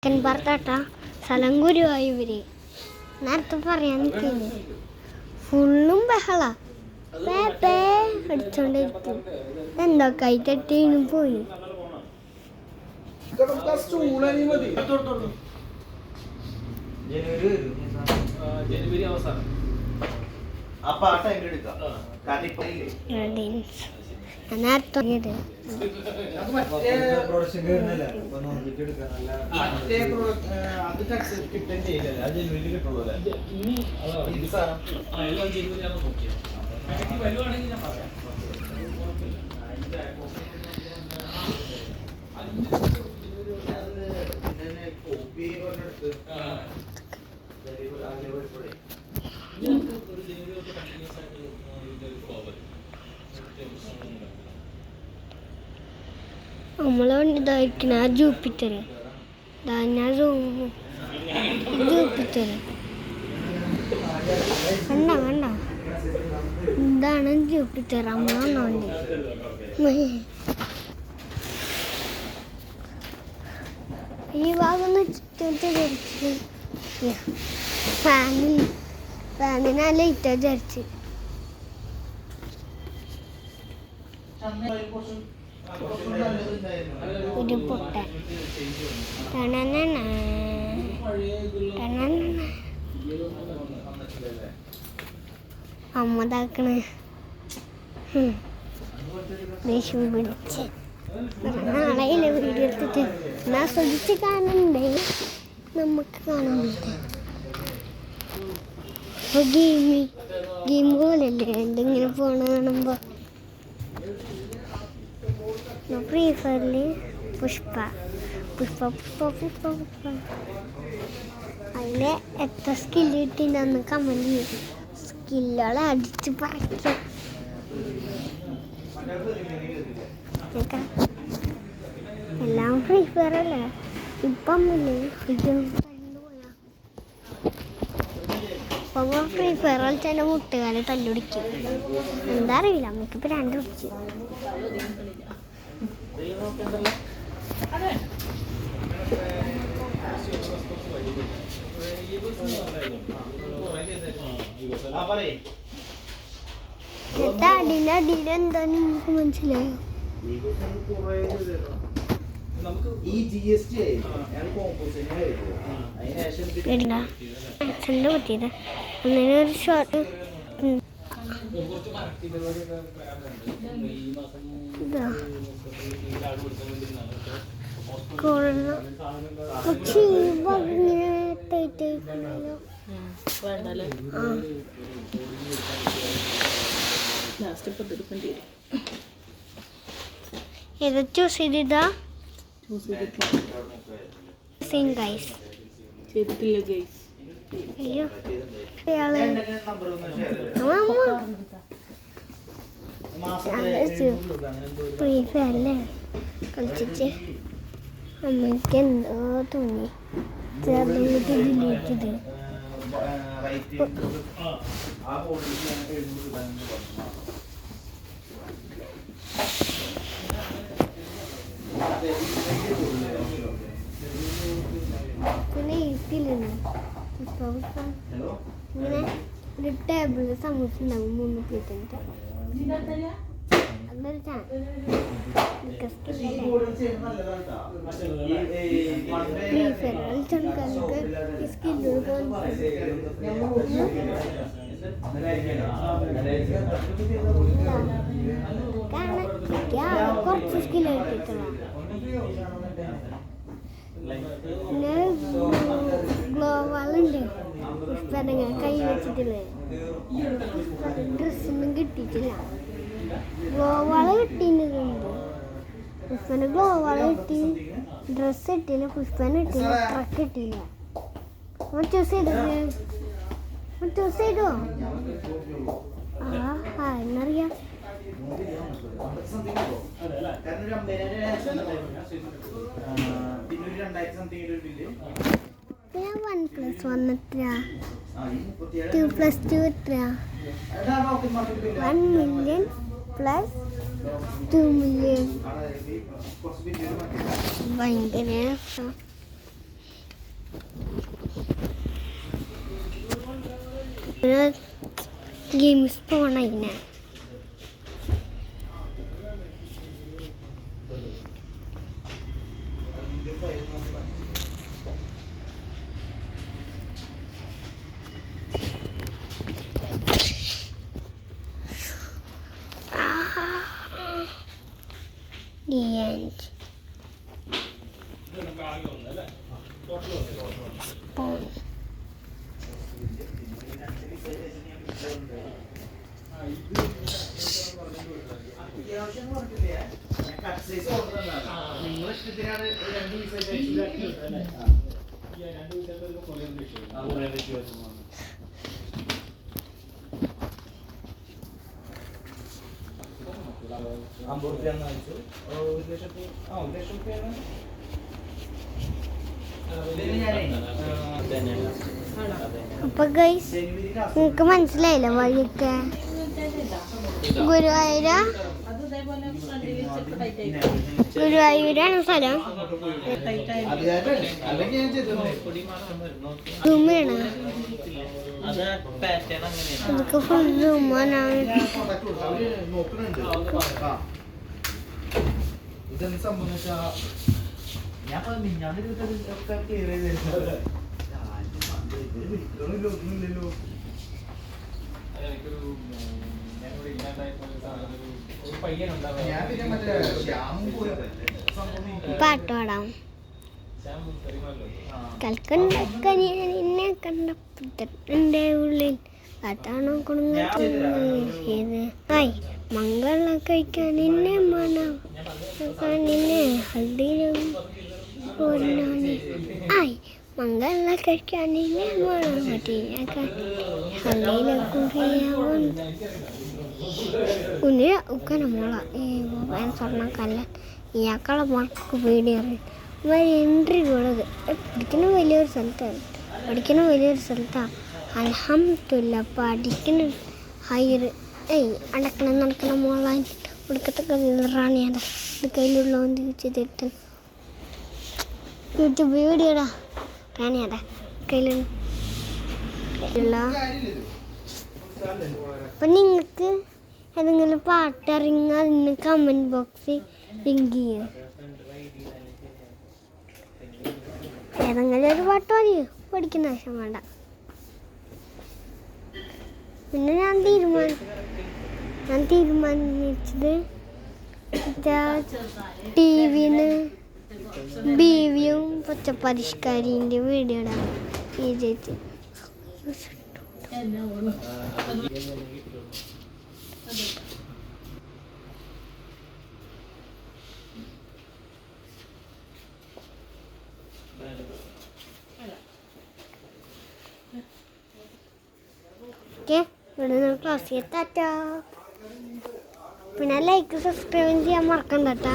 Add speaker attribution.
Speaker 1: Chicken പറത്താട്ട സ്ഥലം ഗുരുവായൂര് നേരത്തെ പറയാൻ നിൽക്കുന്നു ഫുള്ളും ബഹള പേപ്പേ അടിച്ചോണ്ടിരിക്കും എന്തൊക്കെ ആയിട്ടേനും പോയി
Speaker 2: ജനുവരി അവസാനം
Speaker 1: നേരത്തെ നമ്മളെ ഇതായിരിക്കണ ജൂപ്പിറ്റർ ജൂപ്പിറ്റർ വേണ്ട വേണ്ട ഇതാണ് ജൂപ്പിറ്റർ നമ്മളെ ഈ ഭാഗം ധരിച്ച് ഫാനിനാ ലൈറ്റാ ധരിച്ച് ഒരു പൊട്ട അമ്മതാക്കണ ദേഷ്യം പിടിച്ച് നാളെ വീഡിയോ എടുത്തിട്ട് എന്നാ ശ്രദ്ധിച്ച് കാണണ്ടേ നമുക്ക് കാണുന്നുണ്ട് ഗെയിം പോലല്ലേ എന്തെങ്കിലും ഫോൺ കാണുമ്പോ ഫ്രീ ഫയറില് പുഷ്പ അതില് എത്ര സ്കില്ല് കിട്ടിണ്ടെന്ന് കമന്റ് ചെയ്യും സ്കില്ലുകളെ അടിച്ച് പറിക്കും എല്ലാം ഫ്രീ ഫയർ അല്ലേ ഇപ്പം ഫ്രീ ഫയർ കളിച്ചാൽ മുട്ടുകാല് തല്ലുടിക്കും എന്താ അറിയില്ല നമുക്കിപ്പോ രണ്ട് പിടിച്ചു അടിയിലെന്താ നിങ്ങൾക്ക് മനസ്സിലായോ പറ്റിയത് അങ്ങനെ ഒരു ഷോട്ട് ഇത് ചൂസ് ചെയ്താ അയ്യോ ഫ്രീ ഫയറല്ലേ കളിച്ചിട്ട് അമ്മയ്ക്ക് എന്തോ തോന്നി ചേർന്നിട്ട് ഡിലീറ്റ് ചെയ്ത് പിന്നെ ഇരുത്തിയിരുന്നു ഇങ്ങനെ ഒരു ടേബിളിൽ സമൂസ ഉണ്ടാവും 3 പ്ലേറ്റ് അതൊരു കുറച്ച് സ്കില്ല് കിട്ടിയിട്ടുള്ള പിന്നെ ഗ്ലോവാളുണ്ട് പുഷ്പനെ കൈ വെച്ചിട്ടില്ലേ ഡ്രസ്സൊന്നും കിട്ടിയിട്ടില്ല ഗ്ലോവാള് കിട്ടിയിട്ടുണ്ട് പുഷ്പന് ഗ്ലോവാള് കിട്ടി ഡ്രസ്സ് കിട്ടിയില്ല പുഷ്പന് കിട്ടിയില്ല ട്രക്ക് കിട്ടിയില്ല ചൂസ് ചെയ്തോ എന്നറിയാം പിന്നെ 1+1 എത്ര 2+2 എത്ര 1 million plus 2 million ഭയങ്കര ഗെയിംസ് പോകണം അതിനെ. The end. Spawn. അപ്പൊ ഗൈസ് നിങ്ങൾക്ക് മനസ്സിലായില്ല വഴിയൊക്കെ ഗുരുവായൂരാണ് സ്ഥലം. സൂമാണ് നമുക്ക് ഫുൾ സൂമാണ്.
Speaker 3: ഇതെന്ത് സംബന്ധിച്ചാ ഞാൻ ഒന്നുമില്ലല്ലോ. ഞാൻ പിന്നെ മറ്റേ ശ്യാമും പോയ
Speaker 1: പാട്ട് പാടാം. കൽക്കണ്ടക്കനി എന്നെ കണ്ടപ്പന്റെ ഉള്ളിൽ അതാണോ കൊടുങ്ങത് ആയി മംഗള കഴിക്കാൻ എന്നെ മണം നിന്നെ ഹൽദിയിലും ആയി മംഗള കഴിക്കാൻ എന്നെ മണം പറ്റിയാക്കാൻ ഹൽദിയിലും കുഞ്ഞിയ ഉക്കന മോള ഈ സ്വർണ്ണക്കല്ല ഇയാക്കളെ മാർക്ക് പേടിയറിയും എൻട്രി ഉള്ളത് പഠിക്കുന്ന വലിയൊരു സ്ഥലത്താണ്. അൽഹംദുലില്ല പഠിക്കുന്ന ഹയർ അടക്കണം നടക്കണം മോളാൻ ഒടുക്കത്തൊക്കെ റാണിയാടാ ഇത് കയ്യിലുള്ള ചെയ്തിട്ട് യൂട്യൂബ് വീഡിയോടാ റാണിയാടാ കയ്യിലുള്ള. അപ്പം നിങ്ങൾക്ക് ഏതെങ്കിലും പാട്ടിറങ്ങി അതിന് കമൻറ്റ് ബോക്സിൽ ലിങ്ക് ചെയ്യും. ഏതെങ്കിലും ഒരു പാട്ട് മതി, പഠിക്കുന്ന ആവശ്യം വേണ്ട. പിന്നെ ഞാൻ തീരുമാനിച്ചത് ടി വിന്ന് ബീവിയും പച്ചപ്പരിഷ്കാരിൻ്റെ വീഡിയോ ഇടാൻ വിചാരിച്ചു. ഇവിടെ നിന്ന് ക്ലാസ് ചെയ്യാം. പിന്നെ ലൈക്ക് സബ്സ്ക്രൈബ് ചെയ്യാൻ മറക്കണ്ട കേട്ടോ.